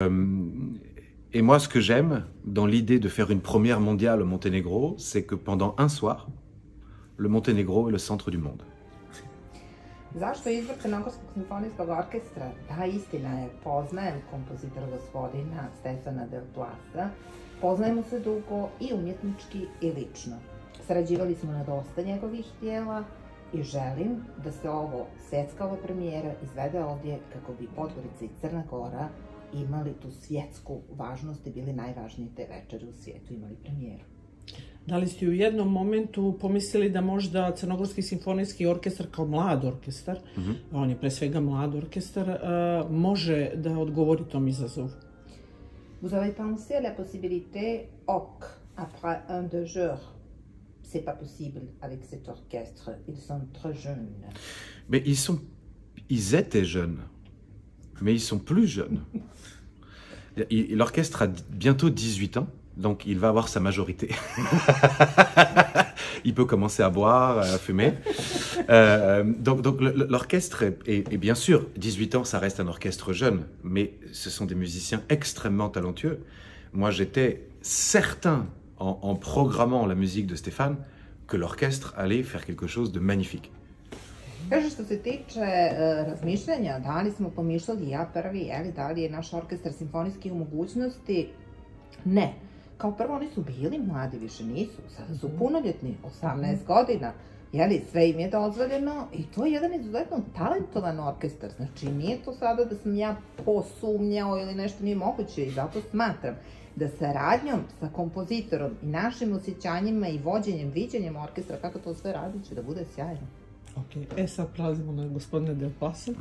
Et moi, ce que j'aime dans l'idée de faire une première mondiale au Monténégro, c'est que pendant un soir, le Monténégro est le centre du monde. Zašto je izbor Crnogorskog simfonijskog orkestra? Da, istina je, poznajem kompozitora gospodina Stefana Del Plasa, poznajemo se dugo i umjetnički i lično. Sarađivali smo na dosta njegovih dijela i želim da se ovo svetska ova premijera izvede ovdje kako bi Podgorica i Crna Gora imali tu svjetsku važnost i bili najvažnije te večere u svijetu, imali premijeru. Da li ste u jednom momentu pomislili da možda Crnogorski simfonijski orkestar kao mlad orkestar, on je pre svega mlad orkestar, može da odgovori tom izazovu? Vous avez pensé à la possibilité après un deux jours, c'est pas possible avec cet orchestre, ils sont trop jeunes. Mais ils étaient jeunes, mais ils sont plus jeunes. L'orchestre a bientôt 18 ans. Donc, il va avoir sa majorité. Il peut commencer à boire, à fumer. Donc l'orchestre est bien sûr, 18 ans, ça reste un orchestre jeune, mais ce sont des musiciens extrêmement talentueux. Moi, j'étais certain, en programmant la musique de Stéphane, que l'orchestre allait faire quelque chose de magnifique. Kaže, što se tiče razmišljanja, da li smo pomišljali ja prvi, da li je naš orkestar simfonijski u mogućnosti? Ne. Kao prvo, oni su bili mladi, više nisu, sada su punoljetni, 18 godina, sve im je dozvoljeno i to je jedan izuzetno talentovan orkestar, znači nije to sada da sam ja posumnjao ili nešto nije moguće i zato smatram da saradnjom sa kompozitorom i našim osjećanjima i vođenjem, viđenjem orkestra, kako to sve radi, će da bude sjajno. Ok, sad prelazimo na gospodina Del Plasa.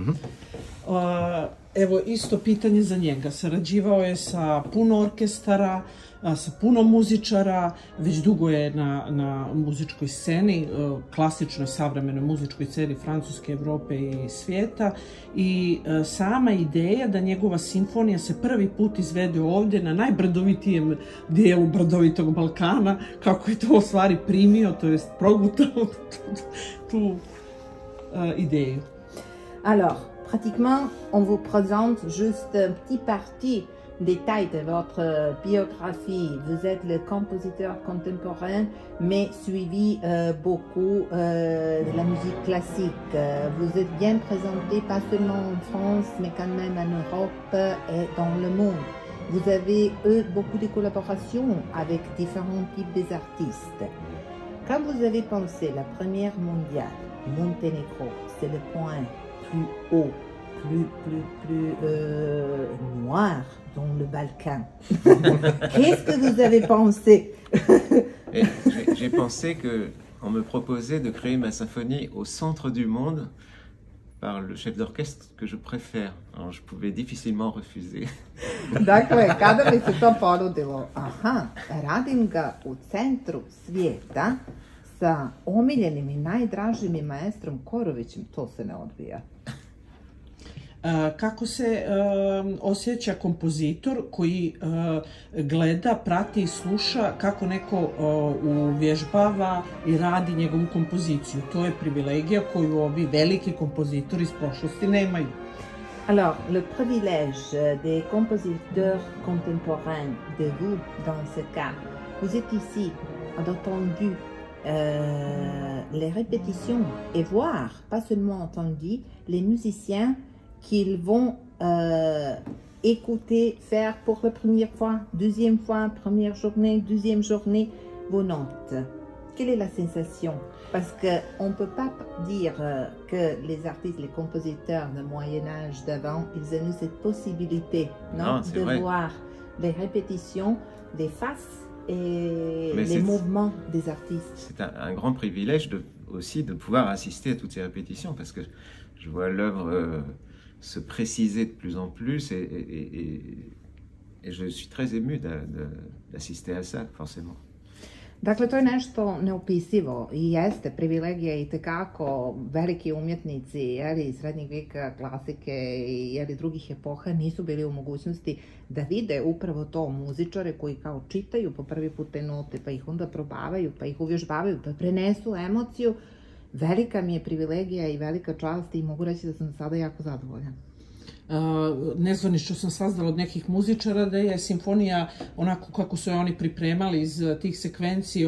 Evo, isto pitanje za njega. Sarađivao je sa puno orkestara, sa puno muzičara, već dugo je na muzičkoj sceni, klasičnoj savremenoj muzičkoj sceni Francuske, Evrope i svijeta. I sama ideja da njegova simfonija se prvi put izvede ovdje na najbrdovitijem dijelu brdovitog Balkana, kako je to u stvari primio, to jest progutao tu idée. Alors, pratiquement, on vous présente juste un petit parti détail de votre biographie. Vous êtes le compositeur contemporain, mais suivi beaucoup de la musique classique. Vous êtes bien présenté, pas seulement en France, mais quand même en Europe et dans le monde. Vous avez eu beaucoup de collaborations avec différents types d'artistes. Quand vous avez pensé la première mondiale, Monténégro, c'est le point plus haut, plus noir dans le Balkan. Qu'est-ce que vous avez pensé? J'ai pensé qu'on me proposait de créer ma symphonie au centre du monde par le chef d'orchestre que je préfère. Alors, je pouvais difficilement refuser. Dakle, kada mi se to ponudilo, radim ga u centru svijeta, sa omiljenim i najdražim i maestrom Korovićem, to se ne odbija. Kako se osjeća kompozitor koji gleda, prati i sluša kako neko uvježbava i radi njegovu kompoziciju? To je privilegija koju ovi veliki kompozitori iz prošlosti nemaju. Alors, le privilège des compositeurs contemporains, de vous dans ce cas, vous êtes ici, entendu les répétitions et voir, pas seulement entendu, les musiciens qu'ils vont écouter, faire pour la première fois, deuxième fois, première journée, deuxième journée, vos notes. Quelle est la sensation? Parce qu'on ne peut pas dire que les artistes, les compositeurs du Moyen-Âge d'avant, ils ont eu cette possibilité de vrai. voir les répétitions, les faces et les mouvements des artistes. C'est un grand privilège aussi de pouvoir assister à toutes ces répétitions parce que je vois l'œuvre se préciser de plus en plus et je suis très ému d'assister à ça, forcément. Dakle, to je nešto neopisivo i jeste privilegija i tekako veliki umjetnici iz srednjeg vijeka, klasike i drugih epoha nisu bili u mogućnosti da vide upravo to muzičare koji kao čitaju po prvi put te note, pa ih onda probavaju, pa ih uvježbavaju, pa prenesu emociju. Velika mi je privilegija i velika čast i mogu reći da sam sada jako zadovoljan. nezvanično sam saznala od nekih muzičara da je simfonija onako kako su je oni pripremali iz tih sekvenciji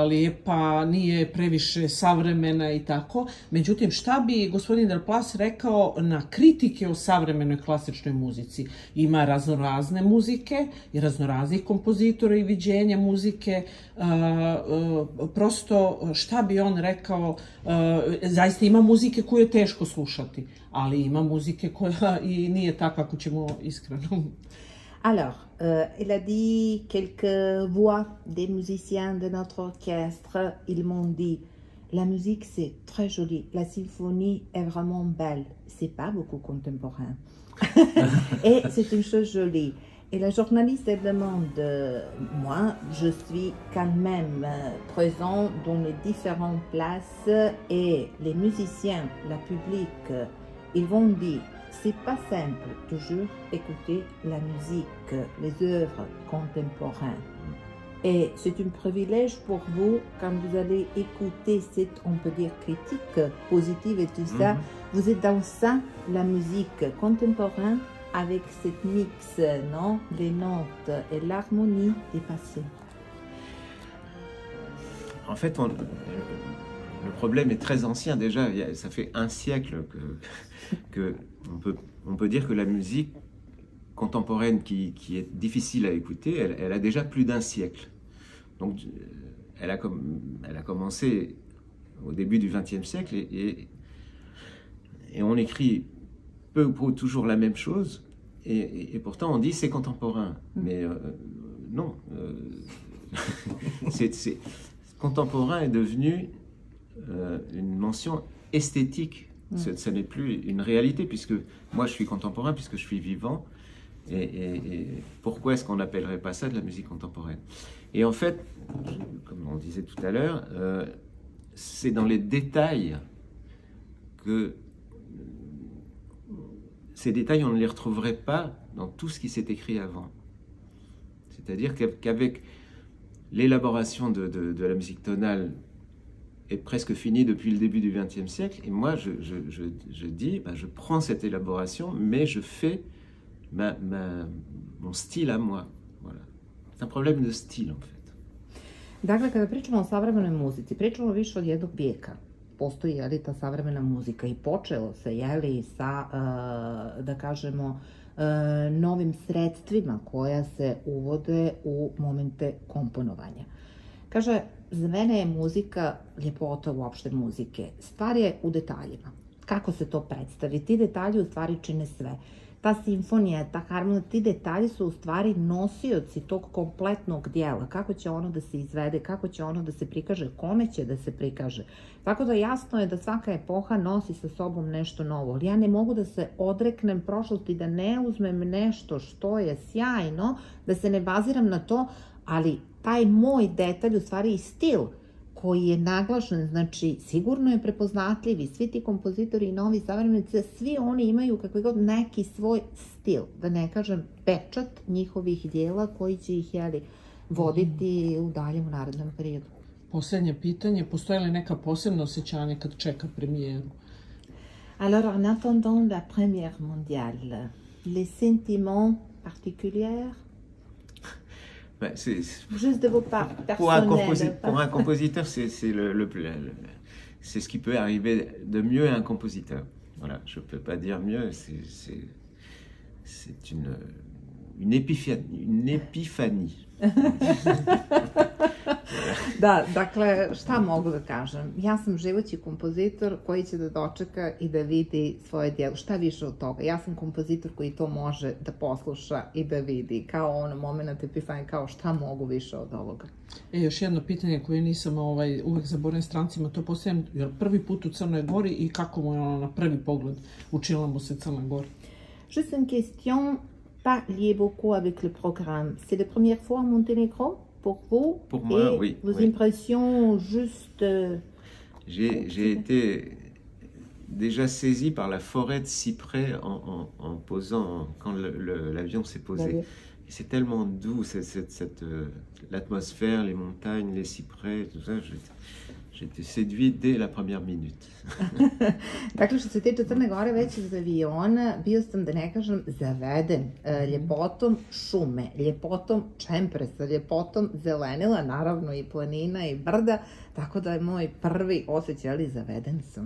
lijepa, nije previše savremena i tako. Međutim, šta bi gospodin Delplace rekao na kritike o savremenoj klasičnoj muzici? Ima raznorazne muzike i raznoraznih kompozitora i viđenja muzike. Prosto, šta bi on rekao? Zaista ima muzike koju je teško slušati, ali ima muzike koja i nije tako, ako ćemo iskreno. Alors, elle a dit quelques voix des musiciens de notre orchestre. Ils m'ont dit, la musique c'est très joli, la symphonie est vraiment belle. C'est pas beaucoup contemporain. Et c'est une chose jolie. Et la journaliste elle demande, moi je suis quand même présent dans les différentes places et les musiciens, la public, ils vont dire, c'est pas simple toujours écouter la musique, les œuvres contemporaines. Et c'est un privilège pour vous quand vous allez écouter cette, on peut dire, critique positive et tout ça. Vous êtes dans ça, la musique contemporaine, avec cette mix, non, les notes et l'harmonie des passés. En fait, le problème est très ancien déjà. Ça fait un siècle que on peut dire que la musique contemporaine qui est difficile à écouter, elle a déjà plus d'un siècle. Donc, elle a commencé au début du XXe siècle et on écrit peu ou prou toujours la même chose et pourtant on dit c'est contemporain. Mais non. Contemporain est devenu une mention esthétique. Ce n'est plus une réalité, puisque moi je suis contemporain, puisque je suis vivant. Et pourquoi est-ce qu'on n'appellerait pas ça de la musique contemporaine? Et en fait, comme on disait tout à l'heure, c'est dans les détails que ces détails, on ne les retrouverait pas dans tout ce qui s'est écrit avant. C'est-à-dire qu'avec l'élaboration de la musique tonale est presque finie depuis le début du XXe siècle, et moi je dis, je prends cette élaboration, mais je fais mon style à moi. Voilà. C'est un problème de style en fait. Dakle, kada pričamo o savremenoj muzici, pričamo više od jednog vijeka. Postoji ta savremena muzika i počelo se sa, da kažemo, novim sredstvima koja se uvode u momente komponovanja. Kaže, za mene je muzika ljepota uopšte muzike. Stvar je u detaljima. Kako se to predstavi? Ti detalji u stvari čine sve. Ta simfonija, ta harmonija, ti detalji su u stvari nosioci tog kompletnog dijela. Kako će ono da se izvede, kako će ono da se prikaže, kome će da se prikaže. Tako da jasno je da svaka epoha nosi sa sobom nešto novo. Ali ja ne mogu da se odreknem prošlosti, da ne uzmem nešto što je sjajno, da se ne baziram na to, ali taj moj detalj, u stvari i stil koji je naglašen, znači sigurno je prepoznatljiv i svi ti kompozitori i novi savremenici, svi oni imaju kakvi god neki svoj stil, da ne kažem pečat njihovih dijela koji će ih voditi u daljem narednom periodu. Posljednje pitanje, postoje li neka posebna osjećanja kad čeka premijeru? Alors, en attendant la première mondiale, les sentiments particuliers? Juste de vos parts personnelles. Pour un compositeur, c'est ce qui peut arriver de mieux à un compositeur. Voilà, je ne peux pas dire mieux, c'est une épiphanie. Da, dakle, šta mogu da kažem? Ja sam živući kompozitor koji će da dočeka i da vidi svoje djelo. Šta više od toga? Ja sam kompozitor koji to može da posluša i da vidi. Kao ono moment epifanije, kao šta mogu više od ovoga. Još jedno pitanje koje nisam uvek zaboravim strancima, to postavljam prvi put u Crnoj Gori i kako mu je ono na prvi pogled učinila mu se Crna Gora? Juste une question, pas liée beaucoup avec le programme. C'est la première fois à Monténégro? Pour vous? Pour moi, et oui. Vos impressions juste... J'ai été déjà saisi par la forêt de cyprès en posant, quand l'avion s'est posé. C'est tellement doux, l'atmosphère, les montagnes, les cyprès, tout ça. J'étais séduit dès la première minute. Dakle, što se tiče Crne Gore, već iz aviona bio sam, da ne kažem, zaveden ljepotom šume, ljepotom Čempresa, ljepotom zelenila, naravno i planina i brda, tako da je moj prvi osjećaj, ali zaveden sam.